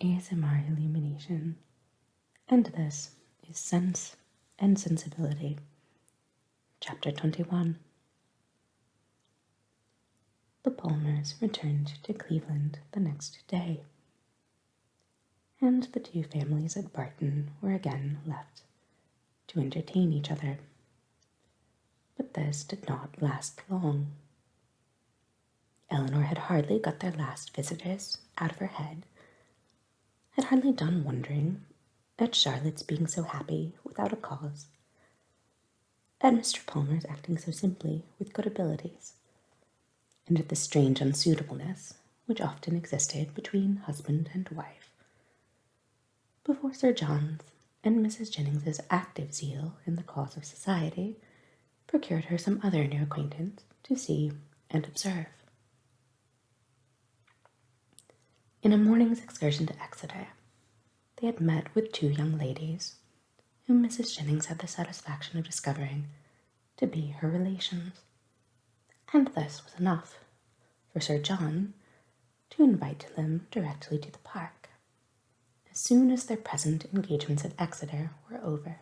ASMR Illumination, and this is Sense and Sensibility, Chapter 21. The Palmers returned to Cleveland the next day, and the two families at Barton were again left to entertain each other. But this did not last long. Elinor had hardly got their last visitors out of her head, had hardly done wondering at Charlotte's being so happy without a cause, at Mr. Palmer's acting so simply with good abilities, and at the strange unsuitableness which often existed between husband and wife, before Sir John's and Mrs. Jennings's active zeal in the cause of society procured her some other new acquaintance to see and observe. In a morning's excursion to Exeter, they had met with two young ladies, whom Mrs. Jennings had the satisfaction of discovering to be her relations, and this was enough for Sir John to invite them directly to the park, as soon as their present engagements at Exeter were over.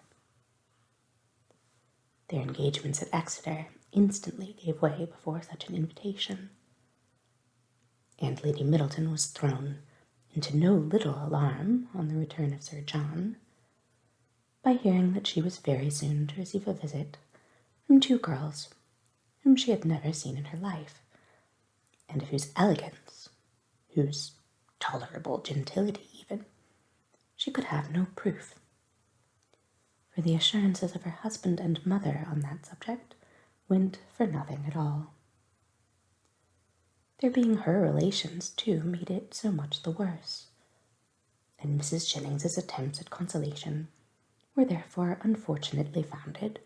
Their engagements at Exeter instantly gave way before such an invitation, and Lady Middleton was thrown into no little alarm on the return of Sir John, by hearing that she was very soon to receive a visit from two girls whom she had never seen in her life, and of whose elegance, whose tolerable gentility even, she could have no proof. For the assurances of her husband and mother on that subject went for nothing at all. Their being her relations, too, made it so much the worse, and Mrs. Jennings's attempts at consolation were therefore unfortunately founded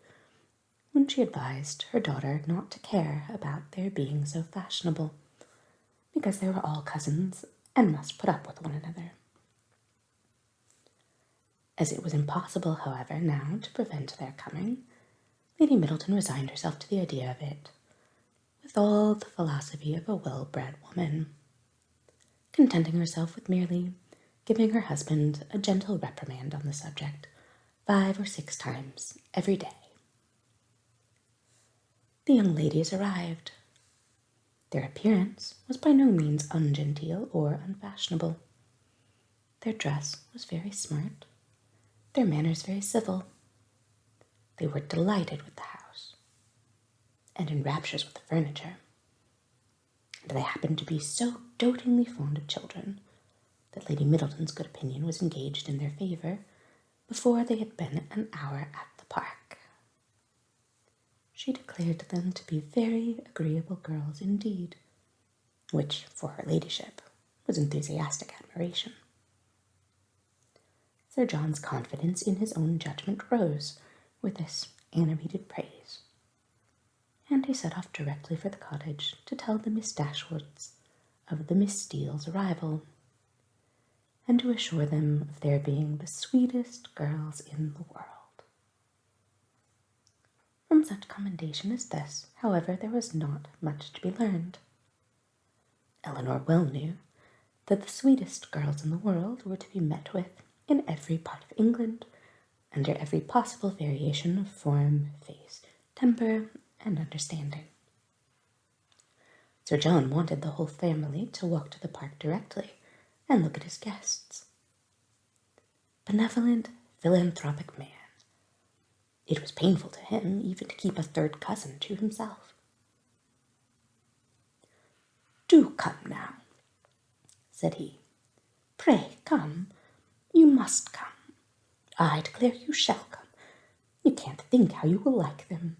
when she advised her daughter not to care about their being so fashionable, because they were all cousins and must put up with one another. As it was impossible, however, now to prevent their coming, Lady Middleton resigned herself to the idea of it, with all the philosophy of a well-bred woman, contenting herself with merely giving her husband a gentle reprimand on the subject 5 or 6 times every day. The young ladies arrived. Their appearance was by no means ungenteel or unfashionable. Their dress was very smart, their manners very civil. They were delighted with the house, and in raptures with the furniture, and they happened to be so dotingly fond of children that Lady Middleton's good opinion was engaged in their favour before they had been an hour at the park. She declared them to be very agreeable girls indeed, which, for her ladyship, was enthusiastic admiration. Sir John's confidence in his own judgment rose with this animated praise, and he set off directly for the cottage to tell the Miss Dashwoods of the Miss Steele's arrival, and to assure them of their being the sweetest girls in the world. From such commendation as this, however, there was not much to be learned. Elinor well knew that the sweetest girls in the world were to be met with in every part of England, under every possible variation of form, face, temper, and understanding. Sir John wanted the whole family to walk to the park directly and look at his guests. Benevolent, philanthropic man. It was painful to him even to keep a third cousin to himself. "Do come now," said he. "Pray come. You must come. I declare you shall come. You can't think how you will like them.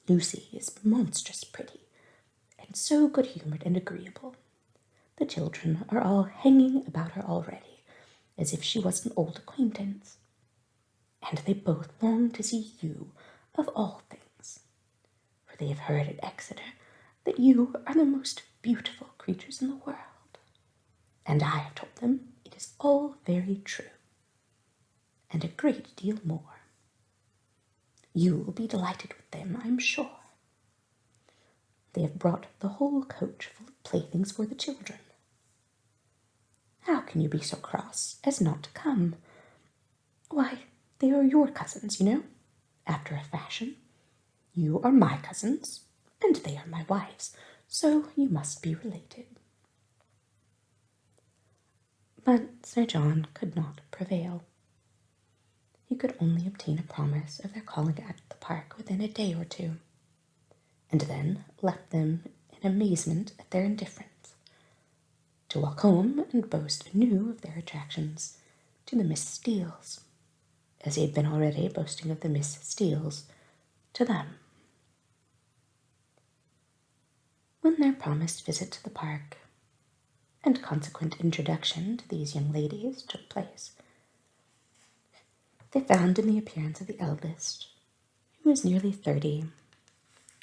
Lucy is monstrous pretty, and so good-humoured and agreeable. The children are all hanging about her already, as if she was an old acquaintance. And they both long to see you, of all things, for they have heard at Exeter that you are the most beautiful creatures in the world, and I have told them it is all very true, and a great deal more. You will be delighted with them, I am sure. They have brought the whole coach full of playthings for the children. How can you be so cross as not to come? Why, they are your cousins, you know, after a fashion. You are my cousins, and they are my wives, so you must be related. But Sir John could not prevail. He could only obtain a promise of their calling at the park within a day or two, and then left them in amazement at their indifference, to walk home and boast anew of their attractions to the Miss Steeles, as he had been already boasting of the Miss Steeles to them. When their promised visit to the park and consequent introduction to these young ladies took place, they found in the appearance of the eldest, who was nearly 30,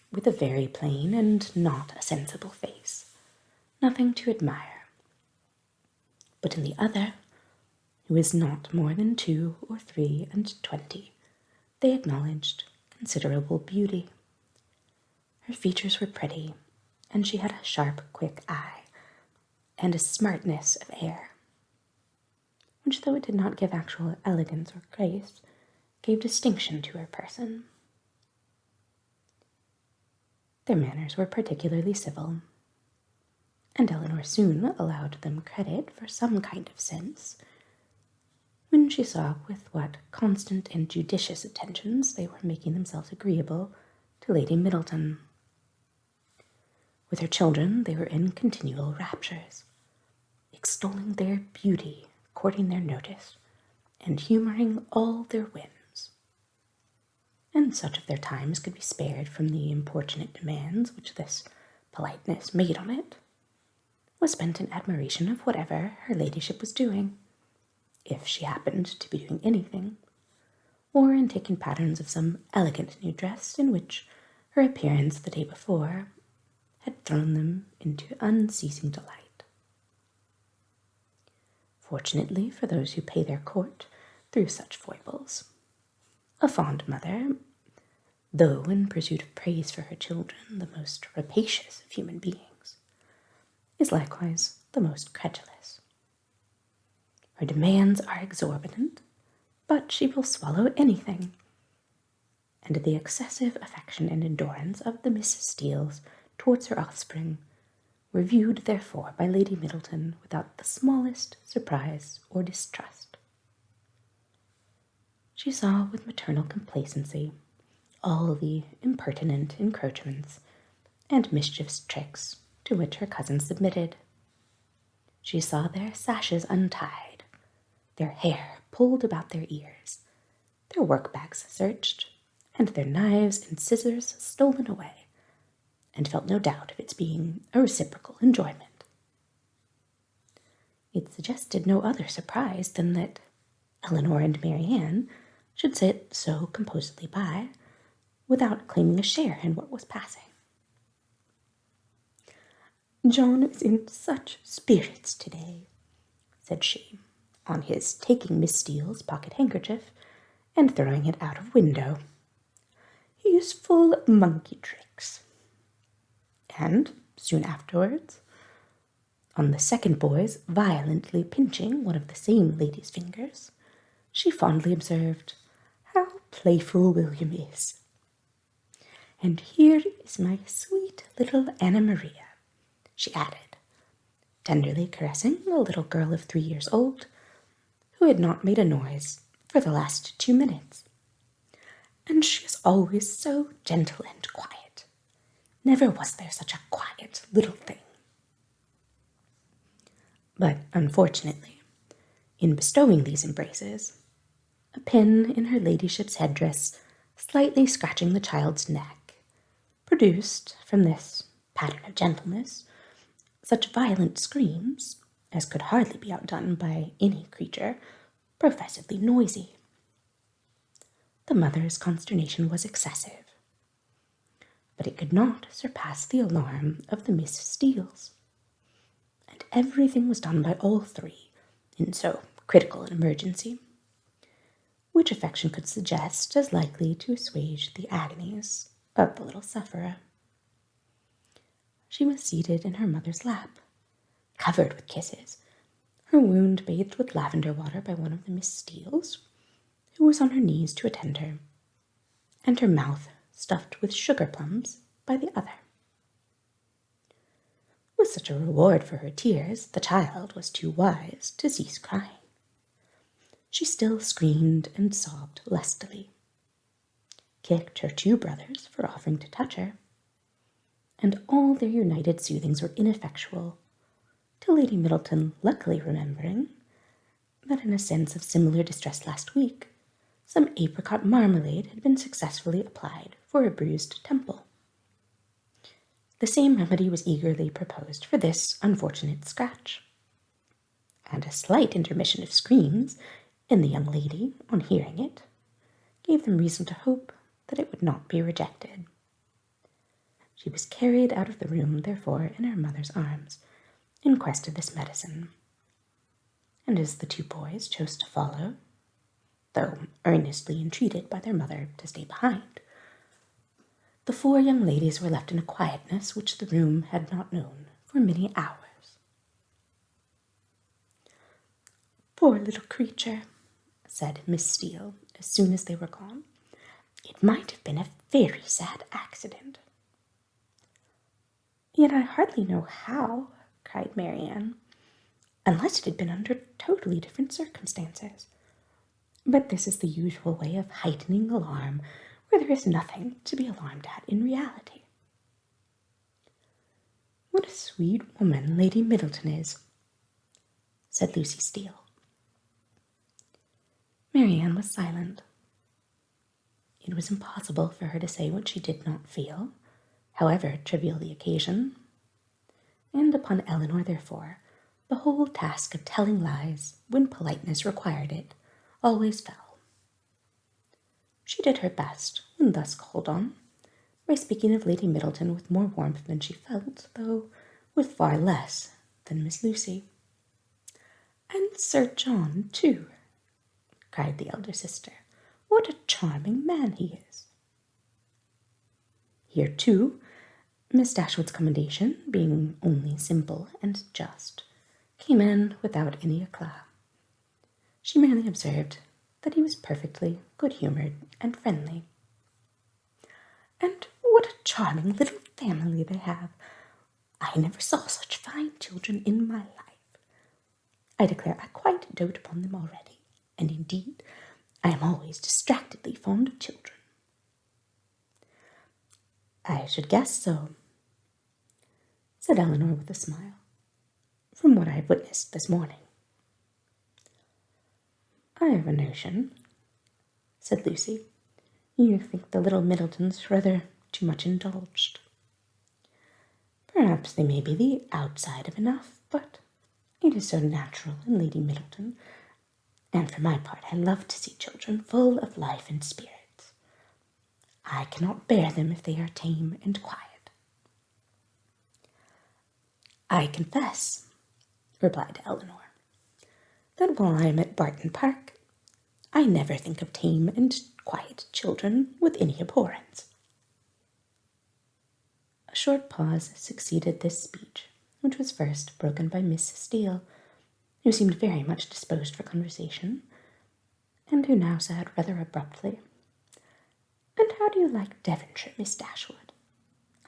with a very plain and not a sensible face, nothing to admire, but in the other, who was not more than 2 or 3 and 20, they acknowledged considerable beauty. Her features were pretty, and she had a sharp, quick eye, and a smartness of air, which, though it did not give actual elegance or grace, gave distinction to her person. Their manners were particularly civil, and Elinor soon allowed them credit for some kind of sense, when she saw with what constant and judicious attentions they were making themselves agreeable to Lady Middleton. With her children they were in continual raptures, extolling their beauty, courting their notice, and humouring all their whims. And such of their time as could be spared from the importunate demands which this politeness made on it, was spent in admiration of whatever her ladyship was doing, if she happened to be doing anything, or in taking patterns of some elegant new dress in which her appearance the day before had thrown them into unceasing delight. Fortunately for those who pay their court through such foibles, a fond mother, though in pursuit of praise for her children the most rapacious of human beings, is likewise the most credulous. Her demands are exorbitant, but she will swallow anything, and the excessive affection and endurance of the Miss Steeles towards her offspring were viewed, therefore, by Lady Middleton without the smallest surprise or distrust. She saw with maternal complacency all the impertinent encroachments and mischievous tricks to which her cousins submitted. She saw their sashes untied, their hair pulled about their ears, their work-bags searched, and their knives and scissors stolen away, and felt no doubt of its being a reciprocal enjoyment. It suggested no other surprise than that Elinor and Marianne should sit so composedly by, without claiming a share in what was passing. "John is in such spirits today," said she, on his taking Miss Steele's pocket handkerchief and throwing it out of window. "He is full of monkey tricks." And, soon afterwards, on the second boy's violently pinching one of the same lady's fingers, she fondly observed, "How playful William is! And here is my sweet little Anna Maria," she added, tenderly caressing a little girl of 3 years old, who had not made a noise for the last 2 minutes. "And she is always so gentle and quiet. Never was there such a quiet little thing." But, unfortunately, in bestowing these embraces, a pin in her ladyship's headdress, slightly scratching the child's neck, produced, from this pattern of gentleness, such violent screams as could hardly be outdone by any creature professedly noisy. The mother's consternation was excessive, but it could not surpass the alarm of the Miss Steeles, and everything was done by all three in so critical an emergency, which affection could suggest as likely to assuage the agonies of the little sufferer. She was seated in her mother's lap, covered with kisses, her wound bathed with lavender water by one of the Miss Steeles, who was on her knees to attend her, and her mouth stuffed with sugar plums by the other. With such a reward for her tears, the child was too wise to cease crying. She still screamed and sobbed lustily, kicked her 2 brothers for offering to touch her, and all their united soothings were ineffectual, till Lady Middleton, luckily remembering that in a sense of similar distress last week, some apricot marmalade had been successfully applied for a bruised temple. The same remedy was eagerly proposed for this unfortunate scratch, and a slight intermission of screams in the young lady, on hearing it, gave them reason to hope that it would not be rejected. She was carried out of the room, therefore, in her mother's arms, in quest of this medicine, and as the 2 boys chose to follow, though earnestly entreated by their mother to stay behind, the 4 young ladies were left in a quietness which the room had not known for many hours. "Poor little creature," said Miss Steele, as soon as they were gone. "It might have been a very sad accident." "Yet I hardly know how," cried Marianne, "unless it had been under totally different circumstances. But this is the usual way of heightening alarm where there is nothing to be alarmed at in reality." "What a sweet woman Lady Middleton is," said Lucy Steele. Marianne was silent. It was impossible for her to say what she did not feel, however trivial the occasion, and upon Elinor, therefore, the whole task of telling lies, when politeness required it, always fell. She did her best, when thus called on, by speaking of Lady Middleton with more warmth than she felt, though with far less than Miss Lucy. "And Sir John, too," cried the elder sister. "What a charming man he is!" Here, too, Miss Dashwood's commendation, being only simple and just, came in without any eclat. She merely observed that he was perfectly good-humoured and friendly. "And what a charming little family they have! I never saw such fine children in my life. I declare I quite dote upon them already, and indeed I am always distractedly fond of children." "I should guess so," said Elinor with a smile, "from what I have witnessed this morning." "I have a notion," said Lucy, "you think the little Middletons rather too much indulged. Perhaps they may be the outside of enough, but it is so natural in Lady Middleton, and for my part I love to see children full of life and spirits. I cannot bear them if they are tame and quiet." "I confess," replied Elinor, "that while I am at Barton Park, I never think of tame and quiet children with any abhorrence." A short pause succeeded this speech, which was first broken by Miss Steele, who seemed very much disposed for conversation, and who now said rather abruptly, "And how do you like Devonshire, Miss Dashwood?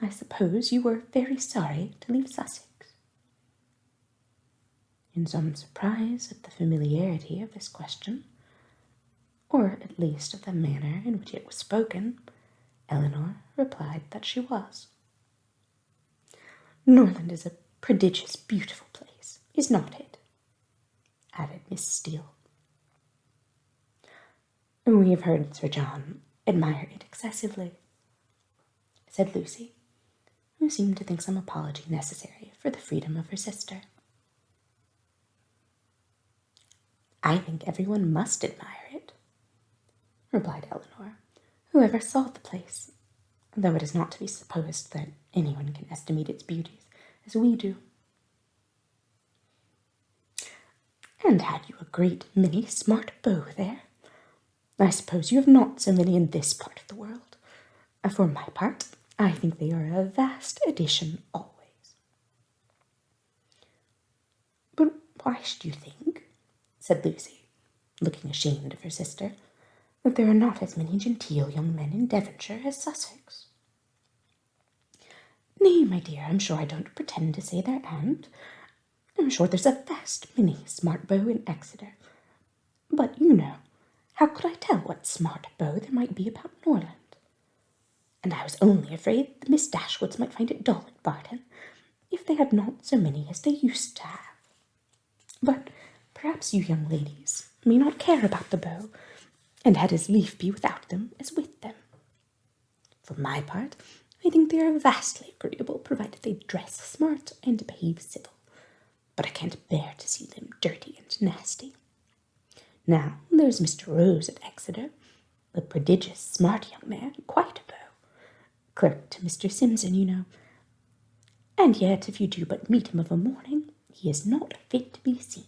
I suppose you were very sorry to leave Sussex." In some surprise at the familiarity of this question, or at least of the manner in which it was spoken, Elinor replied that she was. "Norland is a prodigious beautiful place, is not it?" added Miss Steele. "We have heard Sir John admire it excessively," said Lucy, who seemed to think some apology necessary for the freedom of her sister. "I think everyone must admire it," replied Elinor, "who ever saw the place, though it is not to be supposed that anyone can estimate its beauties as we do." "And had you a great many smart beaux there? I suppose you have not so many in this part of the world. For my part, I think they are a vast addition always." "But Why should you think, said Lucy, looking ashamed of her sister, that there are not as many genteel young men in Devonshire as Sussex? Nay, my dear, I'm sure I don't pretend to say there aren't. I'm sure there's a vast many smart beaux in Exeter. But, you know, how could I tell what smart beau there might be about Norland? And I was only afraid the Miss Dashwoods might find it dull at Barton, if they had not so many as they used to have. But perhaps you young ladies may not care about the beaux, and had as lief be without them as with them. For my part, I think they are vastly agreeable, provided they dress smart and behave civil. But I can't bear to see them dirty and nasty. Now, there's Mr. Rose at Exeter, a prodigious smart young man, quite a beau. Clerk to Mr. Simpson, you know. And yet, if you do but meet him of a morning, he is not fit to be seen.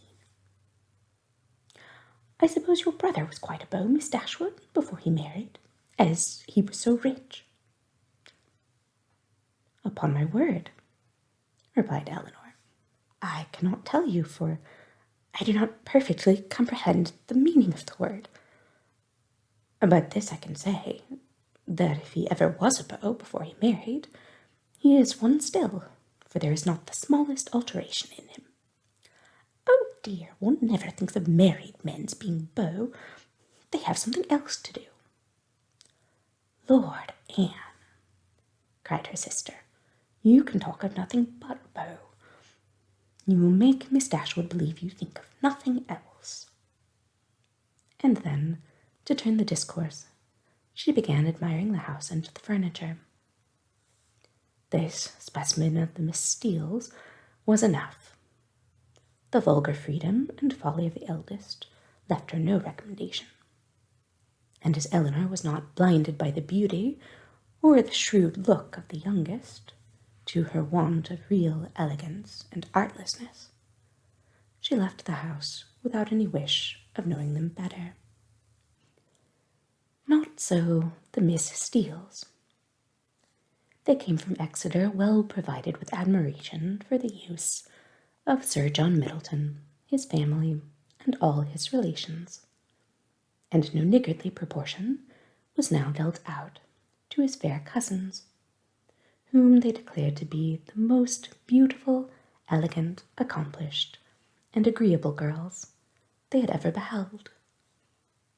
I suppose your brother was quite a beau, Miss Dashwood, before he married, as he was so rich. Upon my word, replied Elinor, I cannot tell you, for I do not perfectly comprehend the meaning of the word. But this I can say, that if he ever was a beau before he married, he is one still, for there is not the smallest alteration in him. Oh dear, one never thinks of married men's being beaux. They have something else to do. Lord, Anne, cried her sister, you can talk of nothing but beaux. You will make Miss Dashwood believe you think of nothing else. And then, to turn the discourse, she began admiring the house and the furniture. This specimen of the Miss Steeles was enough. The vulgar freedom and folly of the eldest left her no recommendation. And as Elinor was not blinded by the beauty or the shrewd look of the youngest, to her want of real elegance and artlessness, she left the house without any wish of knowing them better. Not so the Miss Steeles. They came from Exeter well provided with admiration for the use of Sir John Middleton, his family, and all his relations, and no niggardly proportion was now dealt out to his fair cousins, whom they declared to be the most beautiful, elegant, accomplished, and agreeable girls they had ever beheld,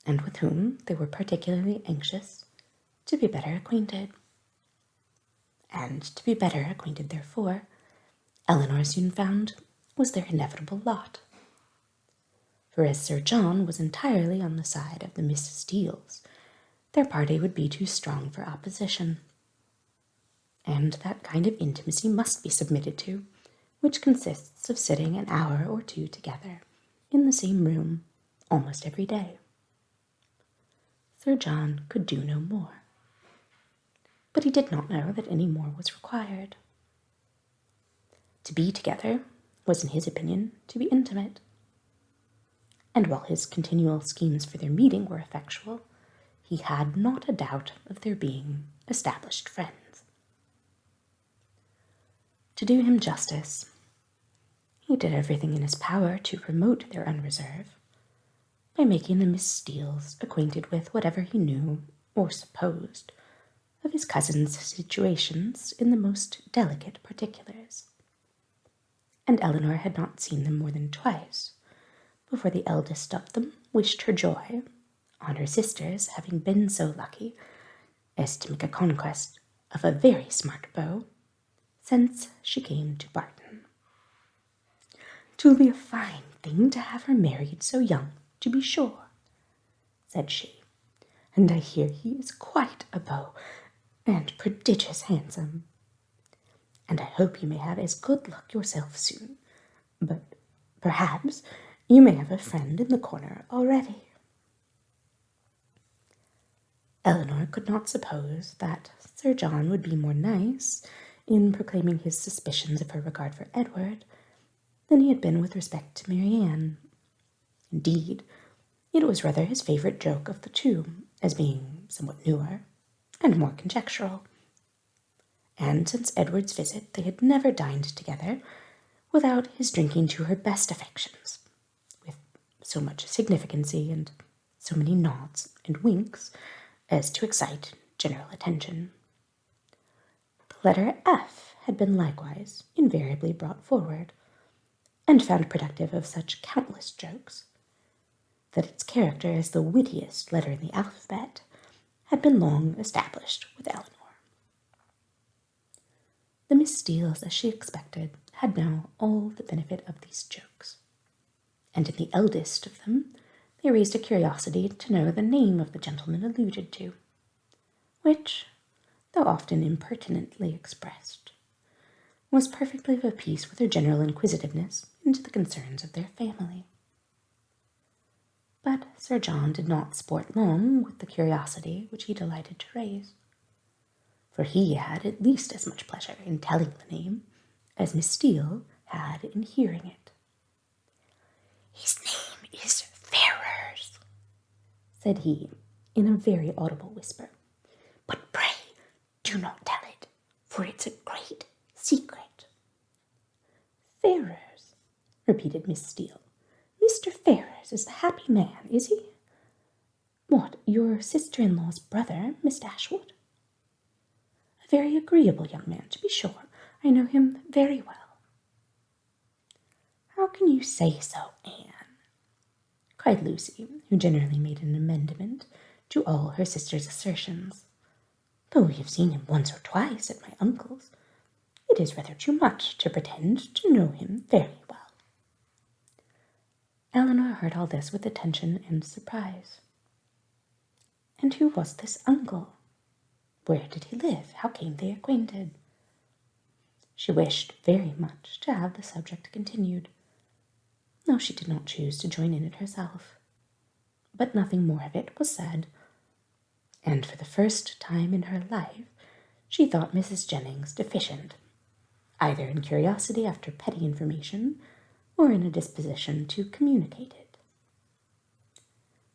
and with whom they were particularly anxious to be better acquainted. And to be better acquainted, therefore, Elinor soon found was their inevitable lot. For as Sir John was entirely on the side of the Miss Steeles, their party would be too strong for opposition. And that kind of intimacy must be submitted to, which consists of sitting an hour or two together in the same room almost every day. Sir John could do no more. But he did not know that any more was required. To be together was, in his opinion, to be intimate. And while his continual schemes for their meeting were effectual, he had not a doubt of their being established friends. To do him justice, he did everything in his power to promote their unreserve, by making the Miss Steeles acquainted with whatever he knew or supposed of his cousins' situations in the most delicate particulars. And Elinor had not seen them more than twice before the eldest of them wished her joy on her sister's having been so lucky as to make a conquest of a very smart beau since she came to Barton. "'Twill be a fine thing to have her married so young, to be sure," said she, "and I hear he is quite a beau, and prodigious handsome. And I hope you may have as good luck yourself soon, but perhaps you may have a friend in the corner already." Elinor could not suppose that Sir John would be more nice in proclaiming his suspicions of her regard for Edward than he had been with respect to Marianne. Indeed, it was rather his favourite joke of the two, as being somewhat newer and more conjectural. And since Edward's visit they had never dined together without his drinking to her best affections, with so much significancy and so many nods and winks as to excite general attention. The letter F had been likewise invariably brought forward, and found productive of such countless jokes, that its character as the wittiest letter in the alphabet had been long established with Elinor. The Miss Steeles, as she expected, had now all the benefit of these jokes, and in the eldest of them they raised a curiosity to know the name of the gentleman alluded to, which, though often impertinently expressed, was perfectly of a piece with her general inquisitiveness into the concerns of their family. But Sir John did not sport long with the curiosity which he delighted to raise, for he had at least as much pleasure in telling the name as Miss Steele had in hearing it. "His name is Ferrers," said he, in a very audible whisper, "but pray do not tell it, for it's a great secret." "Ferrers," repeated Miss Steele. "Mr. Ferrers is the happy man, is he? What, your sister-in-law's brother, Miss Dashwood? A very agreeable young man, to be sure. I know him very well." "How can you say so, Anne?" cried Lucy, who generally made an amendment to all her sister's assertions. "Though we have seen him once or twice at my uncle's, it is rather too much to pretend to know him very well." Elinor heard all this with attention and surprise. And who was this uncle? Where did he live? How came they acquainted? She wished very much to have the subject continued, though she did not choose to join in it herself. But nothing more of it was said, and for the first time in her life she thought Mrs. Jennings deficient, either in curiosity after petty information or in a disposition to communicate it.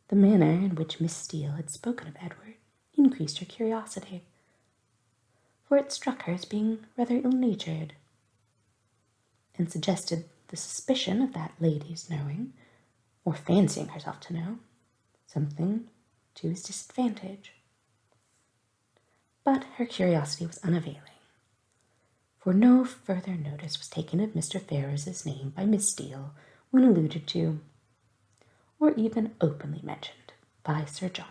The manner in which Miss Steele had spoken of Edward increased her curiosity, for it struck her as being rather ill-natured, and suggested the suspicion of that lady's knowing, or fancying herself to know, something to his disadvantage. But her curiosity was unavailing, for no further notice was taken of Mr. Ferrers's name by Miss Steele when alluded to, or even openly mentioned by Sir John.